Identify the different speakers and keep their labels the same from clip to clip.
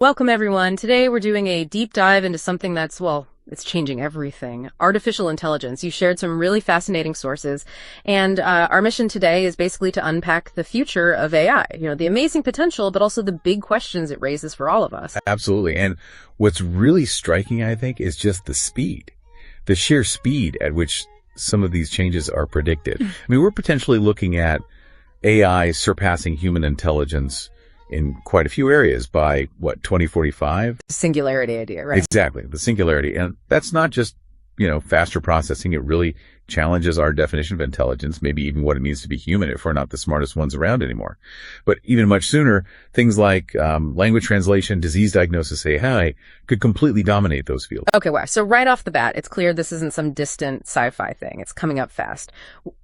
Speaker 1: Welcome, everyone. Today we're doing a deep dive into something that's, well, it's changing everything. Artificial intelligence. You shared some really fascinating sources, and our mission today is basically to unpack the future of AI. The amazing potential, but also the big questions it raises for all of us.
Speaker 2: Absolutely. And what's really striking, I think, is just the speed, the sheer speed at which some of these changes are predicted. I mean, we're potentially looking at AI surpassing human intelligence in quite a few areas by, 2045?
Speaker 1: Singularity idea, right?
Speaker 2: Exactly, the singularity. And that's not just, faster processing. It really challenges our definition of intelligence, maybe even what it means to be human if we're not the smartest ones around anymore. But even much sooner, things like language translation, disease diagnosis, AI could completely dominate those fields.
Speaker 1: Okay, wow. So right off the bat, it's clear this isn't some distant sci-fi thing. It's coming up fast.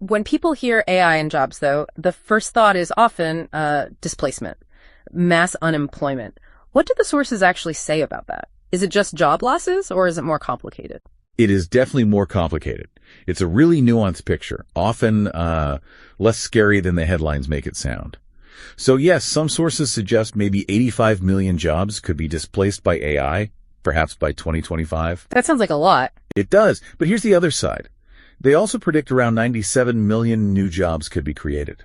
Speaker 1: When people hear AI in jobs, though, the first thought is often displacement. Mass unemployment. What do the sources actually say about that? Is it just job losses, or is it more complicated?
Speaker 2: It is definitely more complicated. It's a really nuanced picture, often less scary than the headlines make it sound. So yes, some sources suggest maybe 85 million jobs could be displaced by AI, perhaps by 2025.
Speaker 1: That sounds like a lot.
Speaker 2: It does, but here's the other side. They also predict around 97 million new jobs could be created.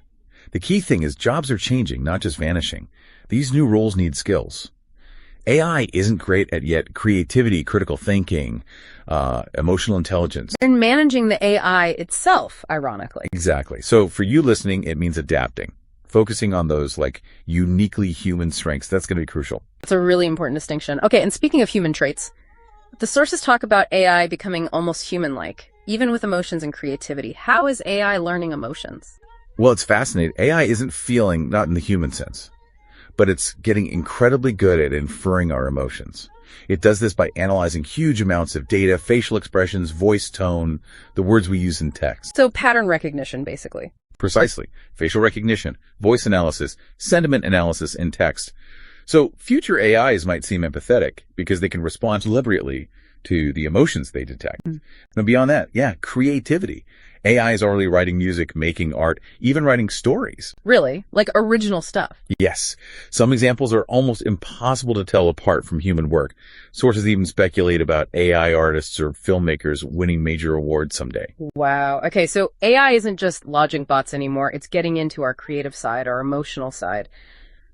Speaker 2: The key thing is jobs are changing, not just vanishing. These new roles need skills. AI isn't great at yet creativity, critical thinking, emotional intelligence.
Speaker 1: And managing the AI itself, ironically.
Speaker 2: Exactly. So for you listening, it means adapting, focusing on those uniquely human strengths. That's going to be crucial.
Speaker 1: It's a really important distinction. Okay, and speaking of human traits, the sources talk about AI becoming almost human-like, even with emotions and creativity. How is AI learning emotions?
Speaker 2: Well, it's fascinating. AI isn't feeling, not in the human sense, but it's getting incredibly good at inferring our emotions. It does this by analyzing huge amounts of data, facial expressions, voice tone, the words we use in text.
Speaker 1: So pattern recognition, basically.
Speaker 2: Precisely. Facial recognition, voice analysis, sentiment analysis in text. So future AIs might seem empathetic because they can respond deliberately to the emotions they detect. And beyond that, creativity. AI is already writing music, making art, even writing stories.
Speaker 1: Really? Like original stuff?
Speaker 2: Yes. Some examples are almost impossible to tell apart from human work. Sources even speculate about AI artists or filmmakers winning major awards someday.
Speaker 1: Wow. Okay, so AI isn't just logic bots anymore. It's getting into our creative side, our emotional side.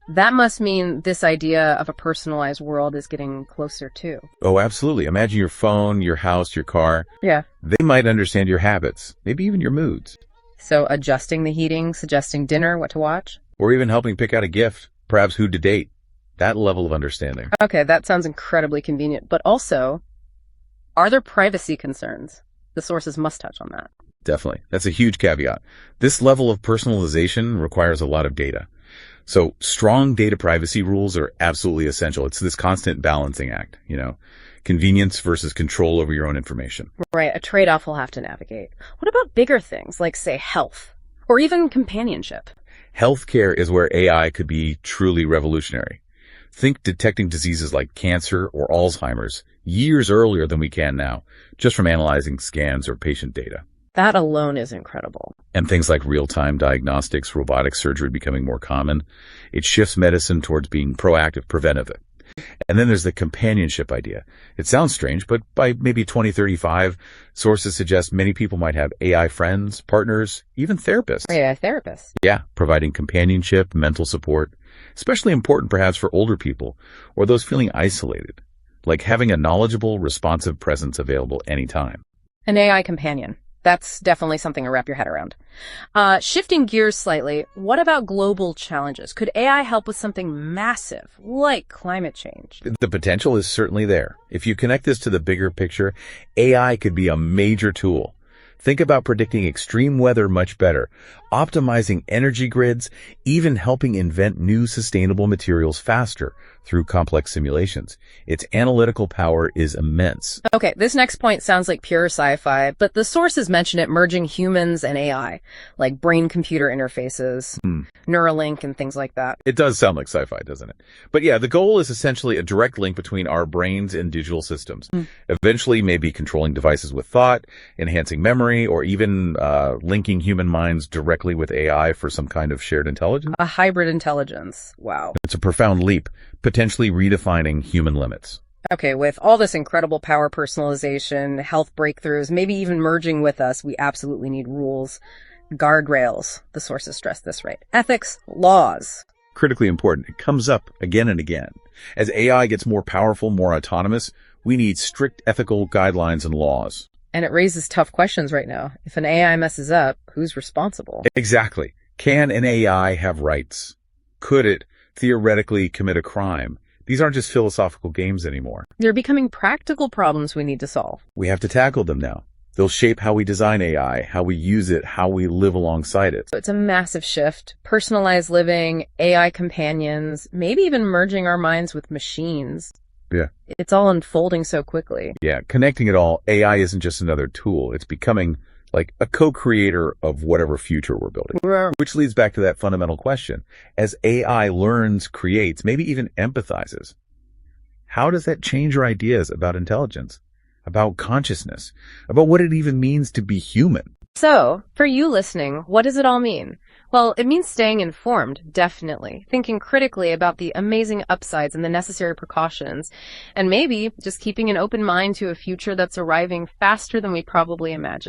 Speaker 1: That must mean this idea of a personalized world is getting closer too.
Speaker 2: Oh, absolutely. Imagine your phone, your house, your car.
Speaker 1: Yeah.
Speaker 2: They might understand your habits, maybe even your moods.
Speaker 1: So adjusting the heating, suggesting dinner, what to watch?
Speaker 2: Or even helping pick out a gift, perhaps who to date. That level of understanding.
Speaker 1: Okay, that sounds incredibly convenient. But also, are there privacy concerns? The sources must touch on that.
Speaker 2: Definitely. That's a huge caveat. This level of personalization requires a lot of data. So strong data privacy rules are absolutely essential. It's this constant balancing act, convenience versus control over your own information.
Speaker 1: Right, a trade-off we'll have to navigate. What about bigger things like, say, health or even companionship?
Speaker 2: Healthcare is where AI could be truly revolutionary. Think detecting diseases like cancer or Alzheimer's years earlier than we can now, just from analyzing scans or patient data.
Speaker 1: That alone is incredible.
Speaker 2: And things like real-time diagnostics, robotic surgery becoming more common. It shifts medicine towards being proactive, preventive. And then there's the companionship idea. It sounds strange, but by maybe 2035, sources suggest many people might have AI friends, partners, even therapists.
Speaker 1: AI therapists.
Speaker 2: Yeah, providing companionship, mental support, especially important perhaps for older people or those feeling isolated, like having a knowledgeable, responsive presence available anytime.
Speaker 1: An AI companion. That's definitely something to wrap your head around. Shifting gears slightly, what about global challenges? Could AI help with something massive, like climate change?
Speaker 2: The potential is certainly there. If you connect this to the bigger picture, AI could be a major tool. Think about predicting extreme weather much better, optimizing energy grids, even helping invent new sustainable materials faster through complex simulations. Its analytical power is immense.
Speaker 1: Okay, this next point sounds like pure sci-fi, but the sources mention it merging humans and AI, like brain-computer interfaces, Neuralink, and things like that.
Speaker 2: It does sound like sci-fi, doesn't it? But yeah, the goal is essentially a direct link between our brains and digital systems. Eventually, maybe controlling devices with thought, enhancing memory, or even linking human minds directly directly with AI for some kind of shared intelligence?
Speaker 1: A hybrid intelligence. Wow.
Speaker 2: It's a profound leap, potentially redefining human limits.
Speaker 1: Okay, with all this incredible power personalization, health breakthroughs, maybe even merging with us, we absolutely need rules, guardrails. The sources stress this, right? Ethics, laws.
Speaker 2: Critically important. It comes up again and again. As AI gets more powerful, more autonomous, we need strict ethical guidelines and laws.
Speaker 1: And it raises tough questions right now. If an AI messes up, who's responsible?
Speaker 2: Exactly. Can an AI have rights? Could it theoretically commit a crime? These aren't just philosophical games anymore.
Speaker 1: They're becoming practical problems we need to solve.
Speaker 2: We have to tackle them now. They'll shape how we design AI, how we use it, how we live alongside it.
Speaker 1: So it's a massive shift. Personalized living, AI companions, maybe even merging our minds with machines.
Speaker 2: Yeah.
Speaker 1: It's all unfolding so quickly.
Speaker 2: Yeah, connecting it all, AI isn't just another tool. It's becoming like a co-creator of whatever future we're building. Which leads back to that fundamental question. As AI learns, creates, maybe even empathizes, how does that change your ideas about intelligence, about consciousness, about what it even means to be human?
Speaker 1: So, for you listening, what does it all mean? Well, it means staying informed, definitely. Thinking critically about the amazing upsides and the necessary precautions. And maybe just keeping an open mind to a future that's arriving faster than we probably imagined.